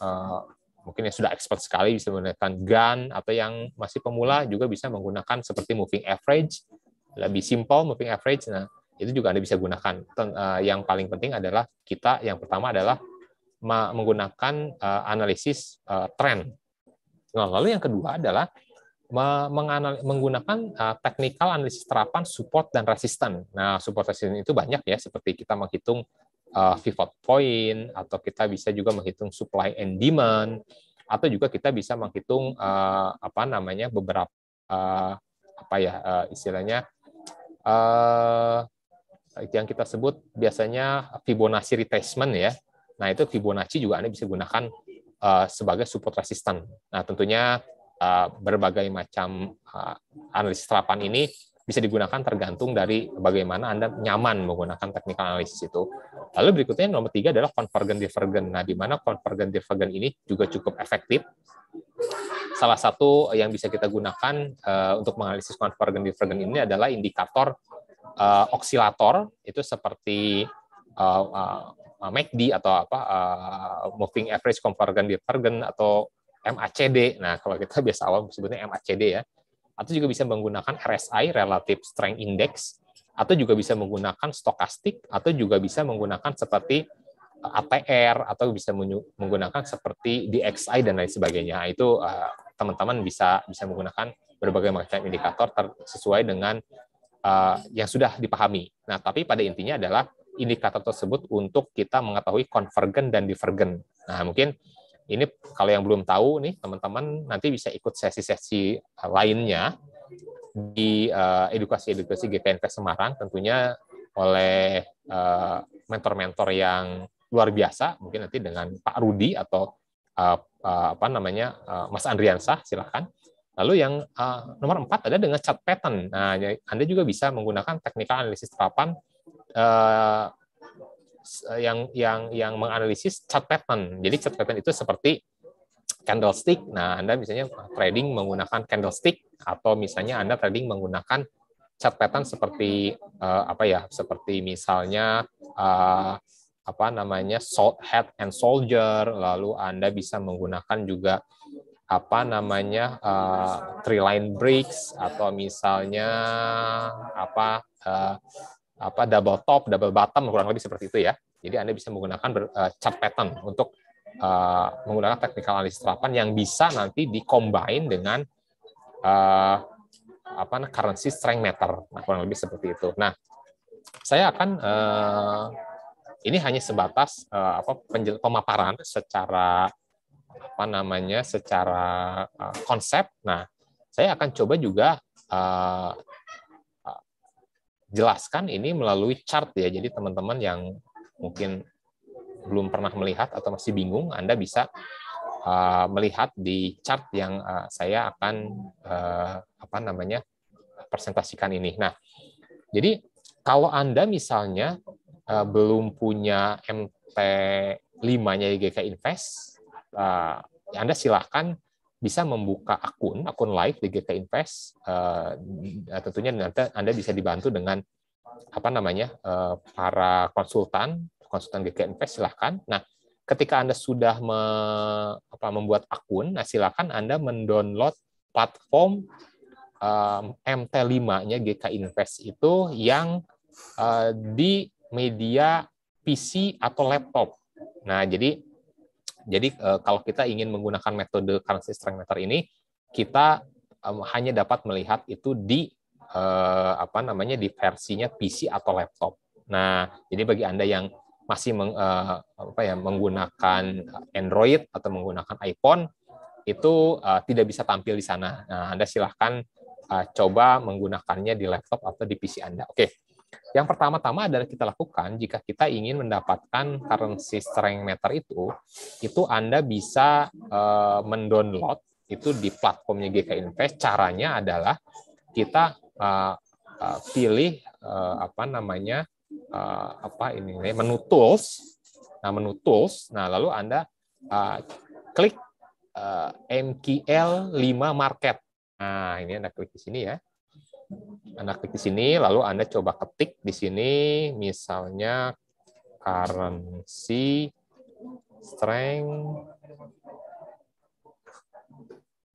[SPEAKER 1] mungkin yang sudah expert sekali bisa menggunakan GAN, atau yang masih pemula juga bisa menggunakan seperti moving average, lebih simple moving average. Nah, itu juga Anda bisa gunakan. Yang paling penting adalah kita yang pertama adalah menggunakan analisis tren. Nah, lalu yang kedua adalah menggunakan technical analisis terapan support dan resisten. Nah, support resisten itu banyak ya, seperti kita menghitung pivot point, atau kita bisa juga menghitung supply and demand, atau juga kita bisa menghitung beberapa istilahnya yang kita sebut biasanya Fibonacci retracement ya. Nah, itu Fibonacci juga Anda bisa gunakan sebagai support resisten. Nah, tentunya berbagai macam analisis terapan ini bisa digunakan tergantung dari bagaimana Anda nyaman menggunakan technical analysis itu. Lalu berikutnya nomor 3 adalah convergent divergent. Nah, di mana convergent divergent ini juga cukup efektif. Salah satu yang bisa kita gunakan untuk menganalisis convergent divergent ini adalah indikator oksilator, itu seperti MACD atau moving average convergent divergent atau MACD. Nah, kalau kita biasa awal sebutnya MACD ya. Atau juga bisa menggunakan RSI, Relative Strength Index, atau juga bisa menggunakan stokastik, atau juga bisa menggunakan seperti ATR, atau bisa menggunakan seperti DXI dan lain sebagainya. Itu teman-teman bisa menggunakan berbagai macam indikator sesuai dengan yang sudah dipahami. Nah, tapi pada intinya adalah indikator tersebut untuk kita mengetahui convergent dan divergent. Nah, mungkin ini kalau yang belum tahu nih, teman-teman nanti bisa ikut sesi-sesi lainnya di edukasi-edukasi GK Invest Semarang, tentunya oleh mentor-mentor yang luar biasa, mungkin nanti dengan Pak Rudi atau Mas Andriansah, silakan. Lalu yang nomor 4 ada dengan chart pattern. Nah, Anda juga bisa menggunakan technical analisis terapan yang menganalisis chart pattern. Jadi chart pattern itu seperti candlestick. Nah, Anda misalnya trading menggunakan candlestick, atau misalnya Anda trading menggunakan chart pattern seperti seperti misalnya head and shoulder. Lalu Anda bisa menggunakan juga three line breaks, atau misalnya double top, double bottom, kurang lebih seperti itu ya. Jadi Anda bisa menggunakan chart pattern untuk menggunakan technical analysis terapan yang bisa nanti di-combine dengan currency strength meter. Nah, kurang lebih seperti itu. Nah, saya akan ini hanya sebatas pemaparan secara secara konsep. Nah, saya akan coba juga jelaskan ini melalui chart ya. Jadi teman-teman yang mungkin belum pernah melihat atau masih bingung, Anda bisa melihat di chart yang saya akan presentasikan ini. Nah, jadi kalau Anda misalnya belum punya MT5-nya GK Invest, Anda silakan bisa membuka akun live di GK Invest. Tentunya nanti Anda bisa dibantu dengan para konsultan GK Invest, silakan. Nah, ketika Anda sudah membuat akun, nah silakan Anda mendownload platform MT5-nya GK Invest itu yang di media PC atau laptop. Nah, jadi kalau kita ingin menggunakan metode currency strength meter ini, kita hanya dapat melihat itu di di versinya PC atau laptop. Nah, jadi bagi Anda yang masih menggunakan Android atau menggunakan iPhone, itu tidak bisa tampil di sana. Nah, Anda silahkan coba menggunakannya di laptop atau di PC Anda. Oke. Yang pertama-tama adalah kita lakukan jika kita ingin mendapatkan currency strength meter itu Anda bisa mendownload itu di platformnya GK Invest. Caranya adalah kita pilih menu tools. Nah, menu tools. Nah, lalu Anda klik MQL 5 market. Nah, ini Anda klik di sini ya. Anda klik di sini, lalu Anda coba ketik di sini, misalnya currency strength.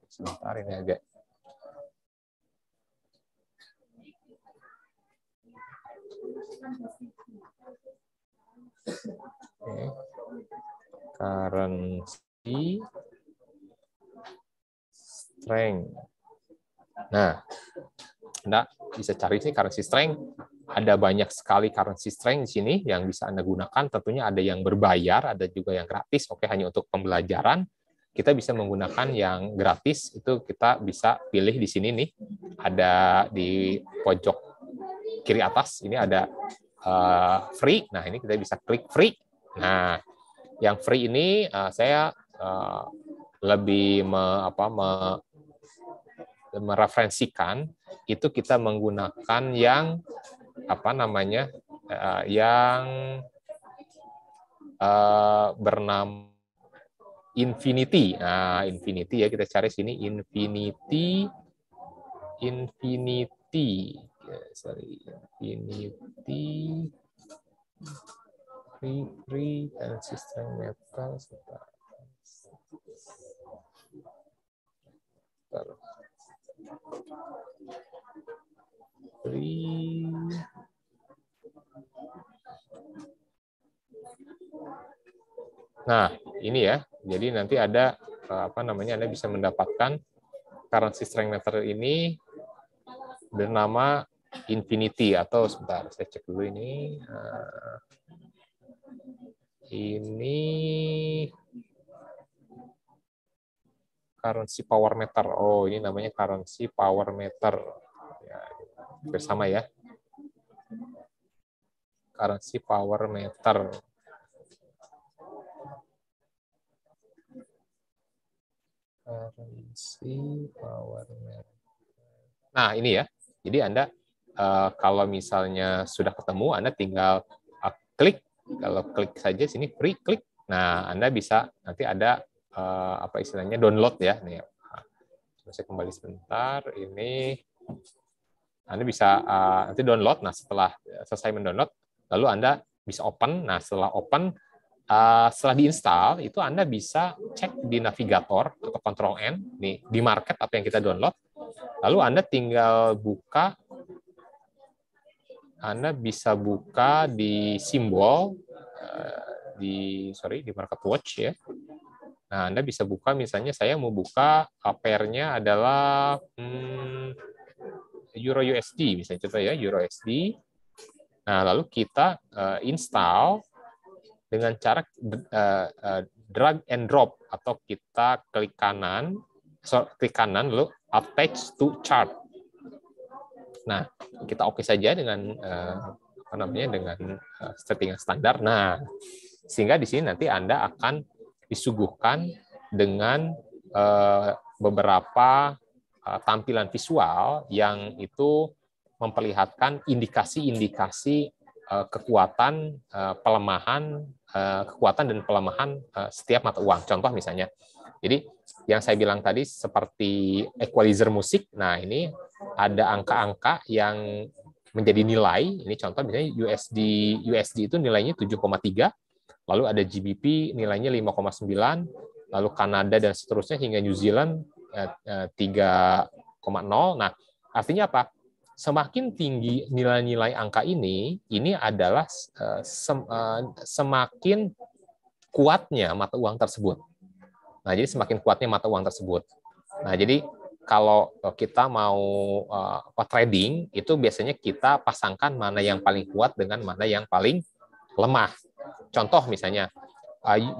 [SPEAKER 1] Sebentar, ini agak. Okay. Currency strength. Nah, Anda bisa cari sih currency strength. Ada banyak sekali currency strength di sini yang bisa Anda gunakan. Tentunya ada yang berbayar, ada juga yang gratis. Oke, hanya untuk pembelajaran. Kita bisa menggunakan yang gratis. Itu kita bisa pilih di sini nih. Ada di pojok kiri atas. Ini ada free. Nah, ini kita bisa klik free. Nah, yang free ini saya lebih mereferensikan itu kita menggunakan yang yang bernama Infinity. Nah, Infinity ya, kita cari sini Infinity. Infinity free and system metal free. Nah, ini ya. Jadi nanti ada Anda bisa mendapatkan currency strength meter ini bernama Infinity, atau sebentar saya cek dulu ini. Ini currency power meter. Oh, ini namanya currency power meter. Ya, bersama ya. Currency power meter. Currency power meter. Nah, ini ya. Jadi Anda kalau misalnya sudah ketemu, Anda tinggal klik. Kalau klik saja sini free, klik. Nah, Anda bisa nanti ada istilahnya download ya. Nih, saya kembali sebentar. Ini Anda bisa nanti download. Nah, setelah selesai mendownload, lalu Anda bisa open. Nah, setelah open, setelah diinstal, itu Anda bisa cek di navigator atau Ctrl N nih di market apa yang kita download. Lalu Anda tinggal buka. Anda bisa buka di simbol di Market Watch ya. Nah, Anda bisa buka, misalnya saya mau buka pairnya adalah Euro USD, misalnya contoh ya, Euro USD. Nah, lalu kita install dengan cara drag and drop, atau kita klik kanan lalu attach to chart. Nah, kita oke saja dengan dengan settingan standar. Nah, sehingga di sini nanti Anda akan disuguhkan dengan beberapa tampilan visual yang itu memperlihatkan indikasi-indikasi kekuatan, pelemahan, kekuatan dan pelemahan setiap mata uang. Contoh misalnya, jadi yang saya bilang tadi seperti equalizer musik. Nah, ini ada angka-angka yang menjadi nilai. Ini contoh misalnya USD itu nilainya 7,3, lalu ada GBP nilainya 5,9, lalu Kanada dan seterusnya hingga New Zealand 3,0. Nah, artinya apa? Semakin tinggi nilai-nilai angka ini adalah semakin kuatnya mata uang tersebut. Nah, jadi semakin kuatnya mata uang tersebut. Nah, jadi kalau kita mau trading, itu biasanya kita pasangkan mana yang paling kuat dengan mana yang paling lemah. Contoh misalnya,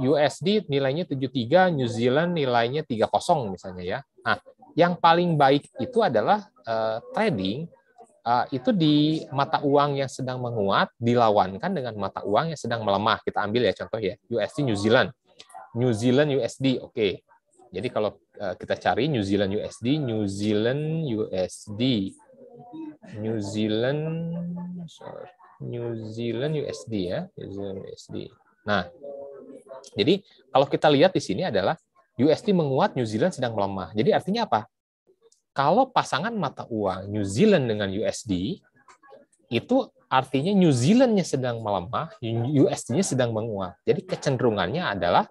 [SPEAKER 1] USD nilainya 73, New Zealand nilainya 30 misalnya ya. Nah, yang paling baik itu adalah trading itu di mata uang yang sedang menguat dilawankan dengan mata uang yang sedang melemah. Kita ambil ya contoh ya, USD New Zealand. New Zealand USD, oke. Jadi kalau kita cari New Zealand USD, New Zealand USD ya, New Zealand USD. Nah, jadi kalau kita lihat di sini adalah USD menguat, New Zealand sedang melemah. Jadi artinya apa? Kalau pasangan mata uang New Zealand dengan USD, itu artinya New Zealand-nya sedang melemah, USD-nya sedang menguat. Jadi kecenderungannya adalah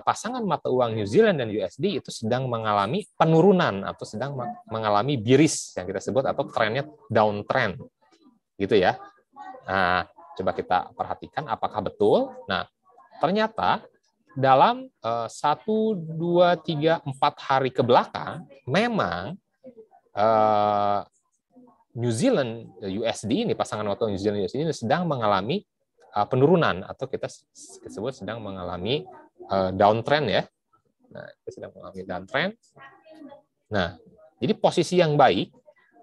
[SPEAKER 1] pasangan mata uang New Zealand dan USD itu sedang mengalami penurunan atau sedang mengalami bearish yang kita sebut, atau trennya downtrend, gitu ya. Nah, coba kita perhatikan apakah betul. Nah, ternyata dalam 1, 2, 3, 4 hari ke belakang, memang New Zealand USD ini, pasangan waktu New Zealand USD ini sedang mengalami penurunan, atau kita sebut sedang mengalami downtrend ya. Nah, kita sedang mengalami downtrend. Nah, jadi posisi yang baik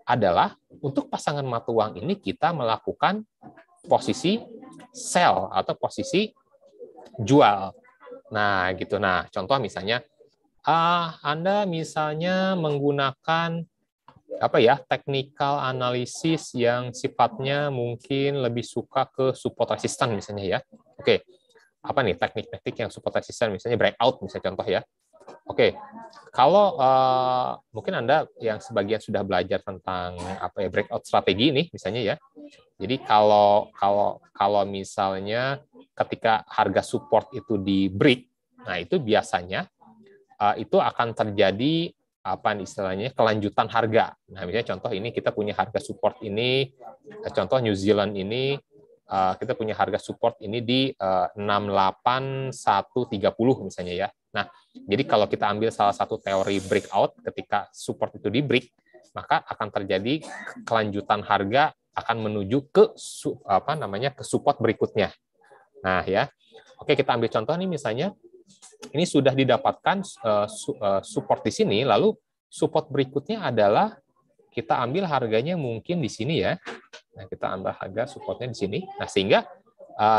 [SPEAKER 1] adalah untuk pasangan mata uang ini kita melakukan posisi sell atau posisi jual. Nah, gitu. Nah, contoh misalnya Anda misalnya menggunakan apa ya, technical analysis yang sifatnya mungkin lebih suka ke support resistance misalnya ya. Oke. Apa nih teknik-teknik yang support resistance, misalnya breakout misalnya contoh ya. Oke, kalau mungkin Anda yang sebagian sudah belajar tentang apa ya, breakout strategi ini misalnya ya. Jadi kalau misalnya ketika harga support itu di break, nah itu biasanya itu akan terjadi apa istilahnya kelanjutan harga. Nah, misalnya contoh ini kita punya harga support ini, contoh New Zealand ini kita punya harga support ini di 68130 misalnya ya. Nah, jadi kalau kita ambil salah satu teori breakout ketika support itu di break, maka akan terjadi kelanjutan harga akan menuju ke apa namanya ke support berikutnya. Nah, ya. Oke, kita ambil contoh nih misalnya ini sudah didapatkan support di sini, lalu support berikutnya adalah kita ambil harganya mungkin di sini ya. Nah, kita ambil harga supportnya di sini. Nah, sehingga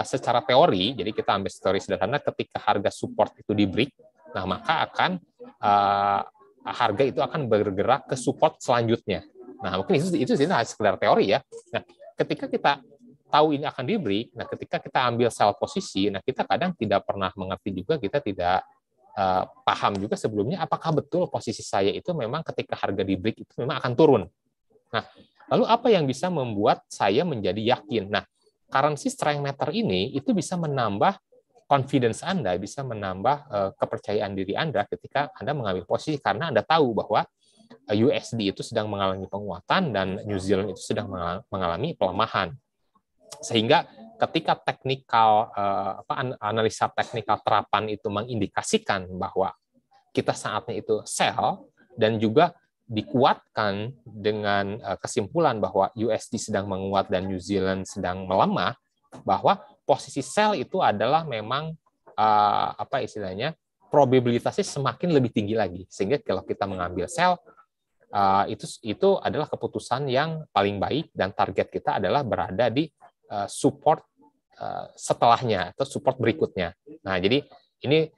[SPEAKER 1] secara teori, jadi kita ambil teori sederhana, ketika harga support itu di break, nah maka akan harga itu akan bergerak ke support selanjutnya. Nah, mungkin itu sekedar teori ya. Nah, ketika kita tahu ini akan di break, nah ketika kita ambil sell posisi, nah kita kadang tidak pernah mengerti juga, kita tidak paham juga sebelumnya apakah betul posisi saya itu memang ketika harga di break itu memang akan turun. Nah, lalu apa yang bisa membuat saya menjadi yakin? Nah, currency strength meter ini itu bisa menambah confidence Anda, bisa menambah kepercayaan diri Anda ketika Anda mengambil posisi, karena Anda tahu bahwa USD itu sedang mengalami penguatan dan New Zealand itu sedang mengalami pelemahan. Sehingga ketika teknikal analisa teknikal terapan itu mengindikasikan bahwa kita saatnya itu sell, dan juga dikuatkan dengan kesimpulan bahwa USD sedang menguat dan New Zealand sedang melemah, bahwa posisi sell itu adalah memang apa istilahnya probabilitasnya semakin lebih tinggi lagi, sehingga kalau kita mengambil sell itu adalah keputusan yang paling baik, dan target kita adalah berada di support setelahnya atau support berikutnya. Nah, jadi ini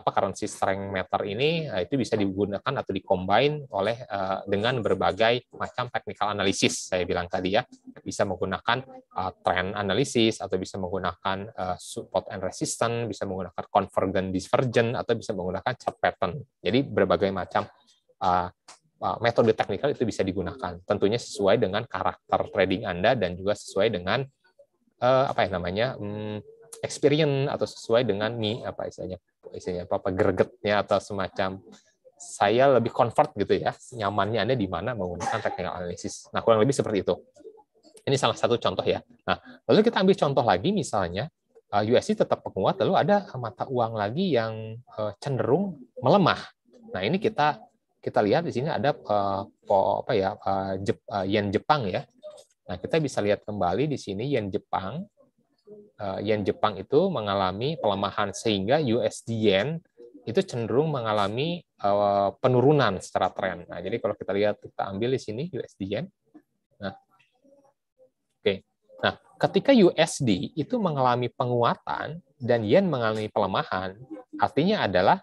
[SPEAKER 1] currency strength meter ini itu bisa digunakan atau dikombin oleh dengan berbagai macam technical analysis. Saya bilang tadi ya, bisa menggunakan trend analysis, atau bisa menggunakan support and resistance, bisa menggunakan convergent divergent, atau bisa menggunakan chart pattern. Jadi berbagai macam metode teknikal itu bisa digunakan. Tentunya sesuai dengan karakter trading Anda dan juga sesuai dengan experience, atau sesuai dengan gregetnya, atau semacam saya lebih comfort gitu ya, nyamannya Anda di mana menggunakan technical analysis. Nah, kurang lebih seperti itu. Ini salah satu contoh ya. Nah, lalu kita ambil contoh lagi misalnya USD tetap menguat, lalu ada mata uang lagi yang cenderung melemah. Nah, ini kita lihat di sini ada yen Jepang ya. Nah, kita bisa lihat kembali di sini yen Jepang. Yen Jepang itu mengalami pelemahan, sehingga USD yen itu cenderung mengalami penurunan secara tren. Nah, jadi kalau kita lihat, kita ambil di sini USD yen. Nah, oke. Nah, ketika USD itu mengalami penguatan dan yen mengalami pelemahan, artinya adalah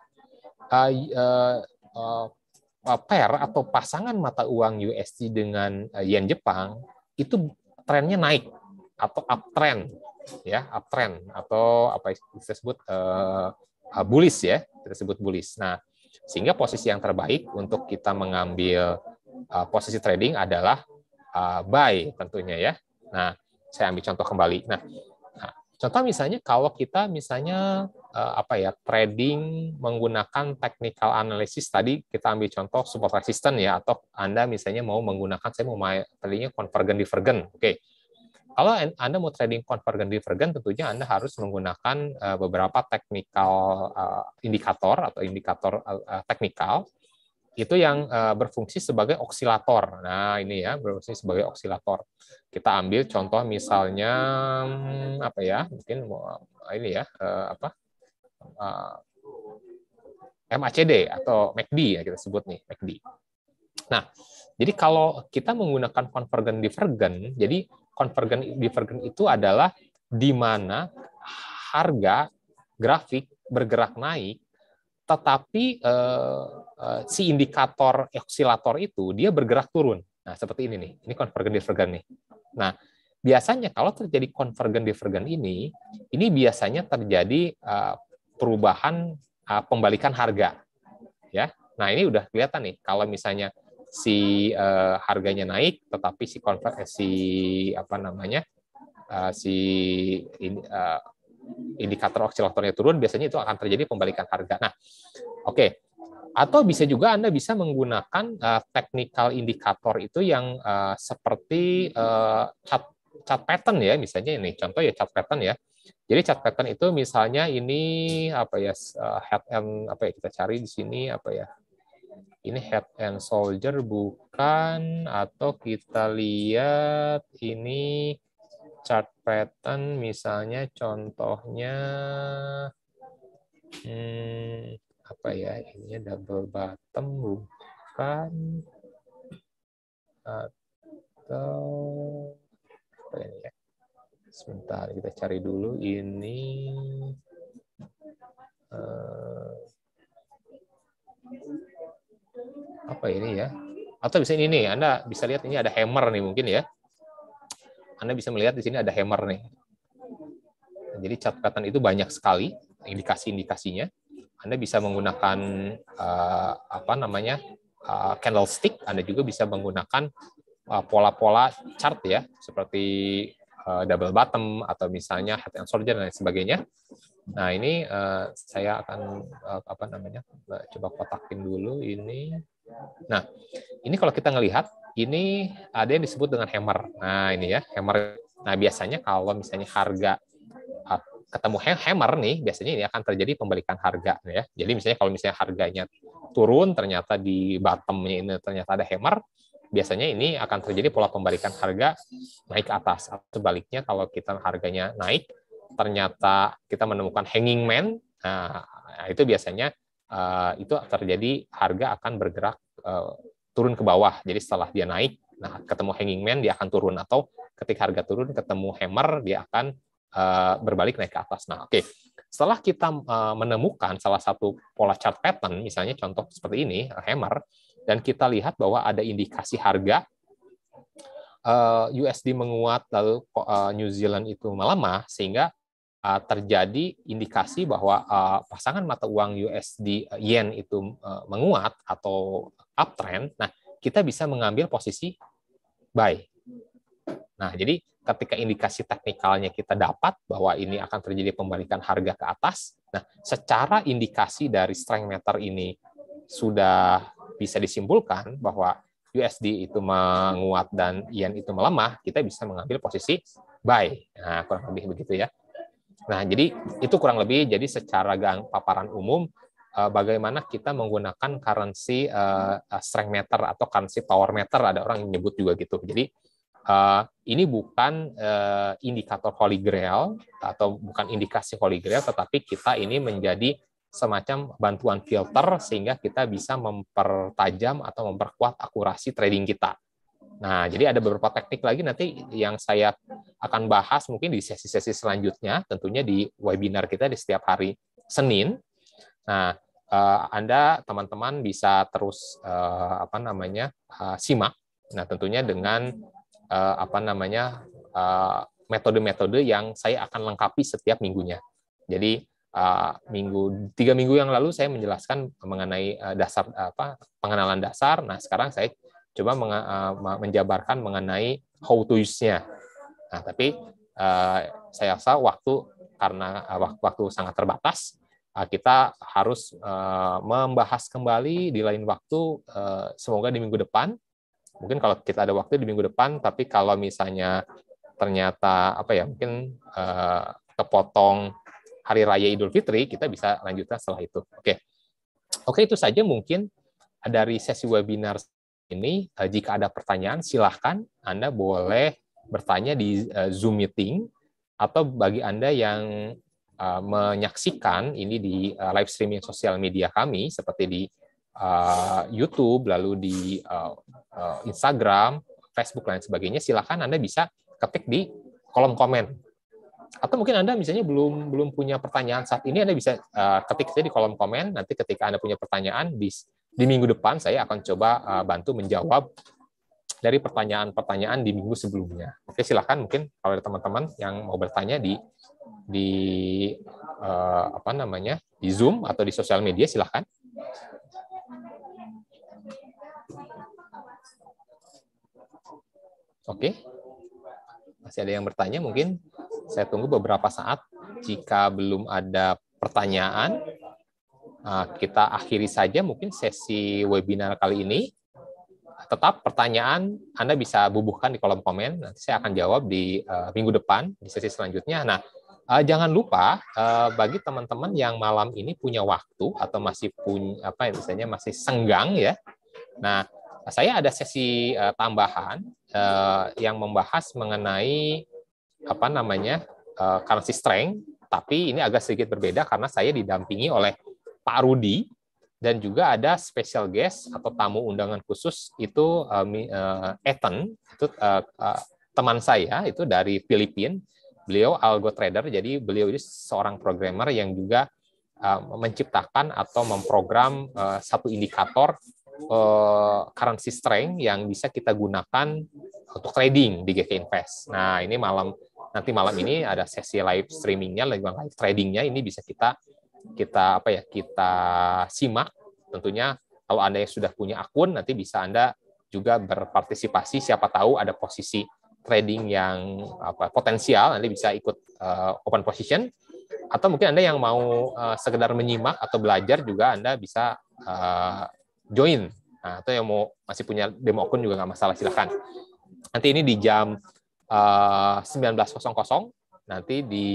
[SPEAKER 1] pair atau pasangan mata uang USD dengan yen Jepang itu trennya naik atau uptrend ya, uptrend, atau apa disebut bullish ya, kita sebut bullish. Nah, sehingga posisi yang terbaik untuk kita mengambil posisi trading adalah buy tentunya ya. Nah, saya ambil contoh kembali. Nah, contoh misalnya kalau kita misalnya trading menggunakan technical analysis, tadi kita ambil contoh support resistance ya, atau Anda misalnya mau menggunakan, saya mau tradingnya convergent divergent. Oke. kalau Anda mau trading convergen divergen, tentunya Anda harus menggunakan beberapa technical indikator atau indikator teknikal itu yang berfungsi sebagai osilator. Nah, ini ya, berfungsi sebagai osilator. Kita ambil contoh misalnya apa ya? Mungkin ini ya, MACD atau MACD ya kita sebut nih, MACD. Nah, jadi kalau kita menggunakan convergen divergen, jadi convergen divergen itu adalah di mana harga grafik bergerak naik, tetapi si indikator osilator itu dia bergerak turun. Nah, seperti ini nih. Ini convergen divergen nih. Nah, biasanya kalau terjadi convergen divergen ini biasanya terjadi perubahan pembalikan harga, ya. Nah, ini udah kelihatan nih kalau misalnya si harganya naik, tetapi indikator osilatornya turun, biasanya itu akan terjadi pembalikan harga. Nah, oke. Atau bisa juga Anda bisa menggunakan technical indikator itu yang seperti chart pattern ya, misalnya ini contoh ya chart pattern ya. Jadi chart pattern itu misalnya ini apa ya, head and apa ya, kita cari di sini apa ya. Ini head and shoulder bukan, atau kita lihat ini chart pattern misalnya contohnya apa ya, ini double bottom bukan, atau apa ini ya, sebentar kita cari dulu ini apa ini ya, atau bisa ini nih, Anda bisa lihat ini ada hammer nih mungkin ya, Anda bisa melihat di sini ada hammer nih. Jadi chart pattern itu banyak sekali indikasi-indikasinya. Anda bisa menggunakan candlestick. Anda juga bisa menggunakan pola-pola chart ya, seperti double bottom atau misalnya head and shoulder dan lain sebagainya. Nah, ini saya akan coba kotakin dulu ini. Nah, ini kalau kita ngelihat, ini ada yang disebut dengan hammer. Nah, ini ya, hammer. Nah, biasanya kalau misalnya harga ketemu hammer nih, biasanya ini akan terjadi pembalikan harga ya. Jadi misalnya kalau misalnya harganya turun, ternyata di bottomnya ini ternyata ada hammer, biasanya ini akan terjadi pola pembalikan harga naik ke atas. Sebaliknya kalau kita harganya naik, ternyata kita menemukan hanging man, nah itu biasanya itu terjadi harga akan bergerak turun ke bawah. Jadi setelah dia naik, nah ketemu hanging man dia akan turun, atau ketika harga turun ketemu hammer dia akan berbalik naik ke atas. Nah, oke. Setelah kita menemukan salah satu pola chart pattern, misalnya contoh seperti ini, hammer, dan kita lihat bahwa ada indikasi harga USD menguat lalu New Zealand itu melemah, sehingga terjadi indikasi bahwa pasangan mata uang USD yen itu menguat atau uptrend. Nah, kita bisa mengambil posisi buy. Nah, jadi ketika indikasi teknikalnya kita dapat bahwa ini akan terjadi pembalikan harga ke atas, nah secara indikasi dari strength meter ini sudah bisa disimpulkan bahwa USD itu menguat dan yen itu melemah, kita bisa mengambil posisi buy. Nah, kurang lebih begitu ya. Nah, jadi itu kurang lebih jadi secara paparan umum bagaimana kita menggunakan currency strength meter atau currency power meter, ada orang yang nyebut juga gitu. Jadi ini bukan indikator Holy Grail atau bukan indikasi Holy Grail, tetapi kita ini menjadi semacam bantuan filter sehingga kita bisa mempertajam atau memperkuat akurasi trading kita. Nah, jadi ada beberapa teknik lagi nanti yang saya akan bahas mungkin di sesi-sesi selanjutnya, tentunya di webinar kita di setiap hari Senin. Nah, Anda teman-teman bisa terus simak. Nah, tentunya dengan metode-metode yang saya akan lengkapi setiap minggunya. Jadi 3 minggu yang lalu saya menjelaskan mengenai pengenalan dasar. Nah, sekarang saya coba menjabarkan mengenai how to use-nya. Nah, tapi saya rasa karena waktu sangat terbatas, kita harus membahas kembali di lain waktu, semoga di minggu depan. Mungkin kalau kita ada waktu di minggu depan, tapi kalau misalnya ternyata apa ya, mungkin kepotong Hari Raya Idul Fitri, kita bisa lanjutkan setelah itu. Oke, itu saja mungkin dari sesi webinar ini. Jika ada pertanyaan, silahkan Anda boleh bertanya di Zoom meeting, atau bagi Anda yang menyaksikan ini di live streaming sosial media kami, seperti di YouTube, lalu di Instagram, Facebook, dan sebagainya, silahkan Anda bisa ketik di kolom komen. Atau mungkin Anda misalnya belum punya pertanyaan saat ini, Anda bisa ketik saja di kolom komen. Nanti ketika Anda punya pertanyaan, di minggu depan saya akan coba bantu menjawab dari pertanyaan-pertanyaan di minggu sebelumnya. Oke, silakan mungkin kalau ada teman-teman yang mau bertanya di di Zoom atau di sosial media, silakan. Oke. Masih ada yang bertanya, mungkin saya tunggu beberapa saat. Jika belum ada pertanyaan, kita akhiri saja mungkin sesi webinar kali ini. Tetap pertanyaan Anda bisa bubuhkan di kolom komen. Nanti saya akan jawab di minggu depan, di sesi selanjutnya. Nah, jangan lupa bagi teman-teman yang malam ini punya waktu atau masih punya masih senggang ya. Nah, saya ada sesi tambahan yang membahas mengenai currency strength, tapi ini agak sedikit berbeda karena saya didampingi oleh Pak Rudi, dan juga ada special guest atau tamu undangan khusus itu Ethan, itu teman saya itu dari Filipina. Beliau algo trader, jadi beliau ini seorang programmer yang juga menciptakan atau memprogram satu indikator currency strength yang bisa kita gunakan untuk trading di GK Invest. Nah, ini nanti malam ini ada sesi live streamingnya, live tradingnya. Ini bisa kita simak. Tentunya kalau Anda yang sudah punya akun, nanti bisa Anda juga berpartisipasi. Siapa tahu ada posisi trading yang potensial, nanti bisa ikut open position. Atau mungkin Anda yang mau sekedar menyimak atau belajar juga, Anda bisa join. Nah, atau yang mau masih punya demo akun juga nggak masalah, silakan. Nanti ini di jam 19.00 nanti di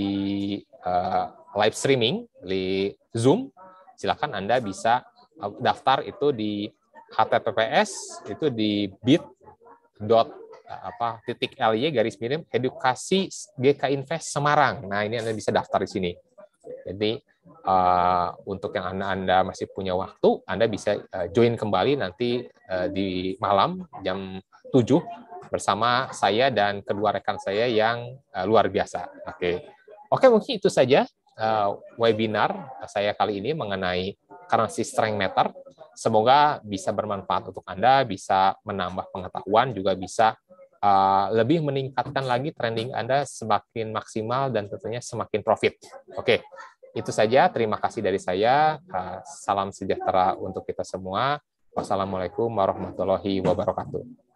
[SPEAKER 1] live streaming di Zoom. Silakan Anda bisa daftar itu di https itu di bit.ly/edukasi GK Invest Semarang. Nah, ini Anda bisa daftar di sini. Jadi untuk yang Anda masih punya waktu, Anda bisa join kembali nanti di malam jam 7 bersama saya dan kedua rekan saya yang luar biasa. Oke, mungkin itu saja webinar saya kali ini mengenai currency strength meter. Semoga bisa bermanfaat untuk Anda, bisa menambah pengetahuan, juga bisa lebih meningkatkan lagi trending Anda semakin maksimal dan tentunya semakin profit. Oke, itu saja. Terima kasih dari saya. Salam sejahtera untuk kita semua. Wassalamualaikum warahmatullahi wabarakatuh.